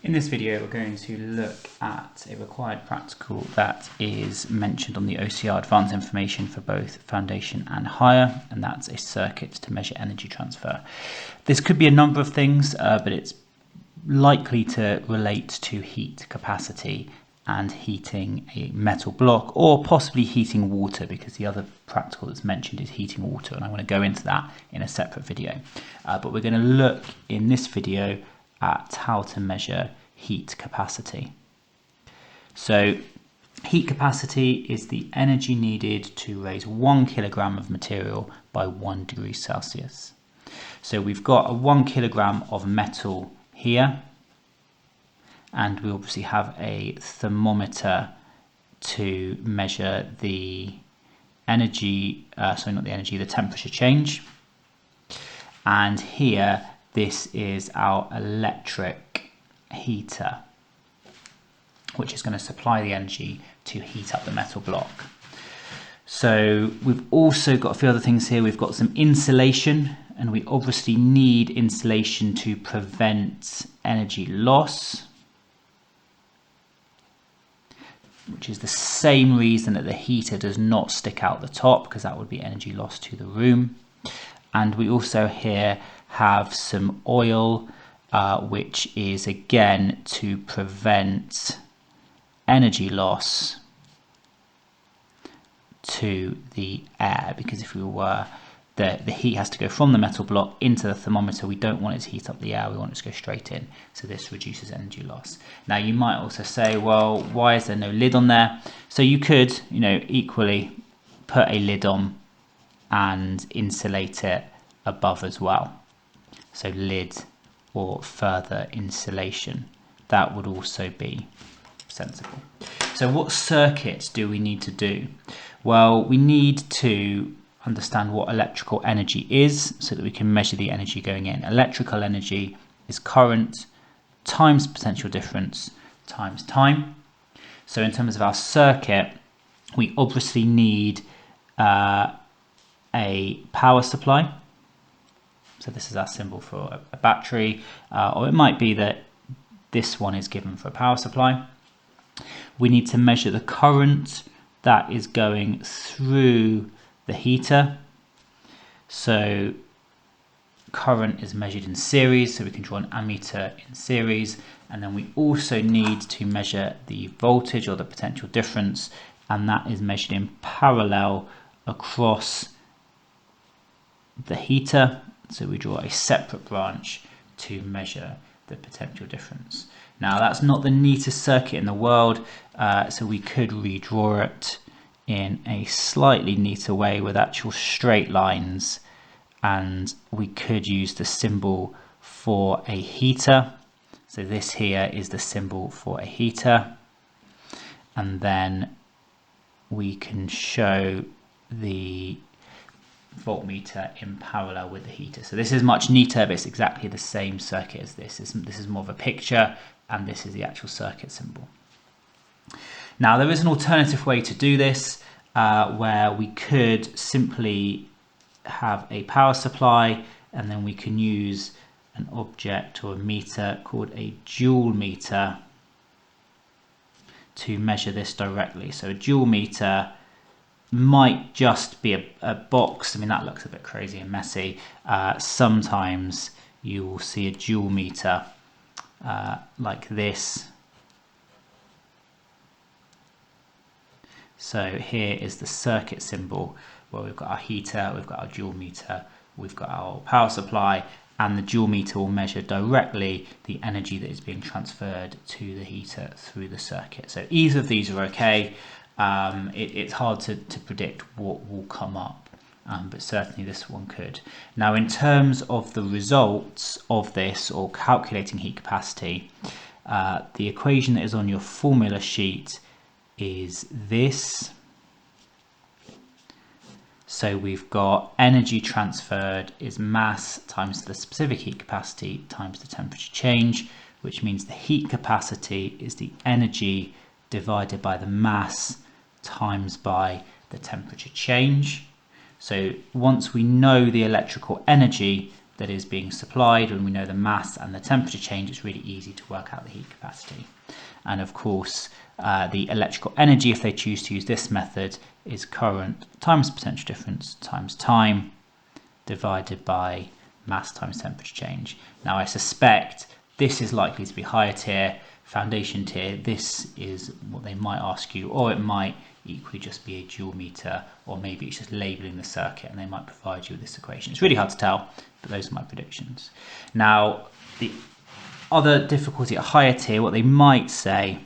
In this video, we're going to look at a required practical that is mentioned on the OCR Advanced Information for both Foundation and Higher, and that's a circuit to measure energy transfer. This could be a number of things, but it's likely to relate to heat capacity and heating a metal block, or possibly heating water, because the other practical that's mentioned is heating water, and I want to go into that in a separate video. But we're going to look in this video at how to measure heat capacity. So heat capacity is the energy needed to raise 1 kilogram of material by 1 degree Celsius. So we've got a 1 kilogram of metal here, and we obviously have a thermometer to measure the energy, the temperature change. And here, this is our electric heater, which is going to supply the energy to heat up the metal block. So we've also got a few other things here. We've got some insulation, and we obviously need insulation to prevent energy loss, which is the same reason that the heater does not stick out the top, because that would be energy loss to the room. And we also here have some oil, which is again to prevent energy loss to the air, because if we were, the heat has to go from the metal block into the thermometer. We don't want it to heat up the air, we want it to go straight in. So this reduces energy loss. Now you might also say, well, why is there no lid on there? So you could, equally put a lid on and insulate it above as well. So lid or further insulation, that would also be sensible. So what circuits do we need to do? Well, we need to understand what electrical energy is so that we can measure the energy going in. Electrical energy is current times potential difference times time. So in terms of our circuit, we obviously need a power supply. So this is our symbol for a battery, or it might be that this one is given for a power supply. We need to measure the current that is going through the heater. So current is measured in series, so we can draw an ammeter in series. And then we also need to measure the voltage or the potential difference, and that is measured in parallel across the heater. So we draw a separate branch to measure the potential difference. Now that's not the neatest circuit in the world, so we could redraw it in a slightly neater way with actual straight lines, and we could use the symbol for a heater. So this here is the symbol for a heater, and then we can show the voltmeter in parallel with the heater. So this is much neater, but it's exactly the same circuit as this. This is more of a picture, and this is the actual circuit symbol. Now there is an alternative way to do this, where we could simply have a power supply, and then we can use an object or a meter called a joule meter to measure this directly. So a joule meter might just be a box. I mean, that looks a bit crazy and messy. Sometimes you will see a joule meter like this. So here is the circuit symbol, where we've got our heater, we've got our joule meter, we've got our power supply, and the joule meter will measure directly the energy that is being transferred to the heater through the circuit. So either of these are okay. It's hard to predict what will come up, but certainly this one could. Now in terms of the results of this, or calculating heat capacity, the equation that is on your formula sheet is this. So we've got energy transferred is mass times the specific heat capacity times the temperature change, which means the heat capacity is the energy divided by the mass times by the temperature change. So once we know the electrical energy, that is being supplied, when we know the mass and the temperature change, it's really easy to work out the heat capacity. And of course, the electrical energy, if they choose to use this method, is current times potential difference times time divided by mass times temperature change. Now I suspect this is likely to be higher tier, foundation tier. This is what they might ask you, or it might equally just be a joule meter, or maybe it's just labeling the circuit and they might provide you with this equation. It's really hard to tell, but those are my predictions. Now, the other difficulty at higher tier, what they might say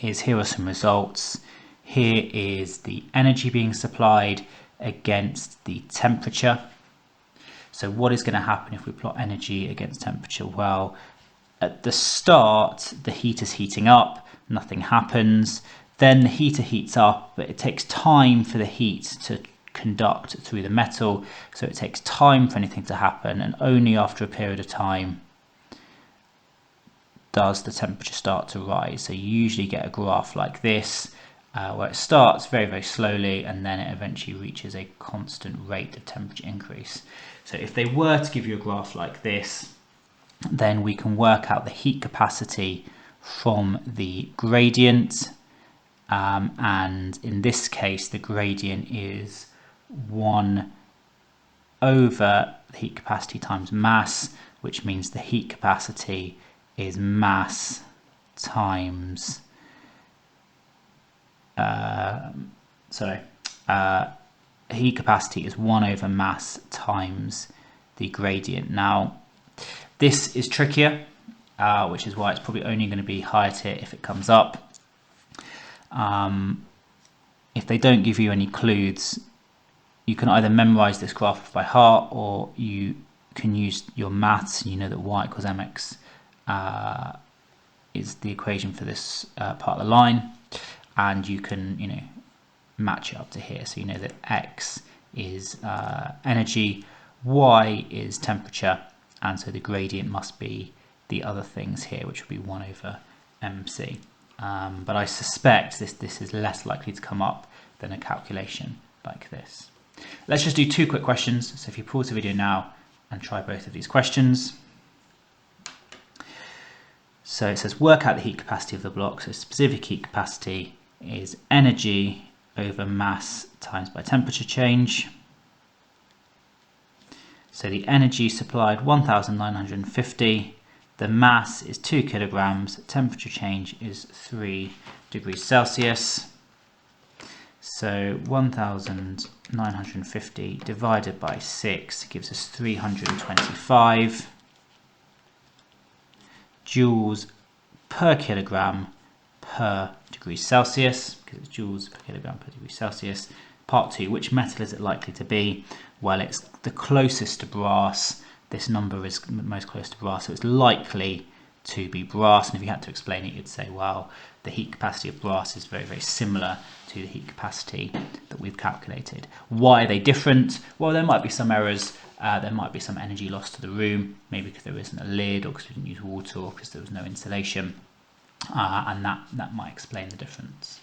is, here are some results. Here is the energy being supplied against the temperature. So what is going to happen if we plot energy against temperature? Well, at the start, the heat is heating up, nothing happens. Then the heater heats up, but it takes time for the heat to conduct through the metal. So it takes time for anything to happen, and only after a period of time does the temperature start to rise. So you usually get a graph like this, where it starts very, very slowly, and then it eventually reaches a constant rate of temperature increase. So if they were to give you a graph like this, then we can work out the heat capacity from the gradient. And in this case, the gradient is 1 over the heat capacity times mass, which means the heat capacity is mass times heat capacity is 1 over mass times the gradient. Now, this is trickier, which is why it's probably only going to be higher tier if it comes up. If they don't give you any clues, you can either memorize this graph by heart, or you can use your maths. You know that y equals mx is the equation for this part of the line, and you can match it up to here. So you know that x is energy, y is temperature, and so the gradient must be the other things here, which would be 1 over mc. But I suspect this is less likely to come up than a calculation like this. Let's just do 2 quick questions. So if you pause the video now and try both of these questions. So it says work out the heat capacity of the block. So specific heat capacity is energy over mass times by temperature change. So the energy supplied 1950. The mass is 2 kilograms, temperature change is 3 degrees Celsius. So 1950 divided by 6 gives us 325 joules per kilogram per degree Celsius, because it's joules per kilogram per degree Celsius. Part 2, which metal is it likely to be? Well, it's the closest to brass. This number is most close to brass, so it's likely to be brass. And if you had to explain it, you'd say, well, the heat capacity of brass is very, very similar to the heat capacity that we've calculated. Why are they different? Well, there might be some errors. There might be some energy loss to the room, maybe because there isn't a lid, or because we didn't use water, or because there was no insulation. And that might explain the difference.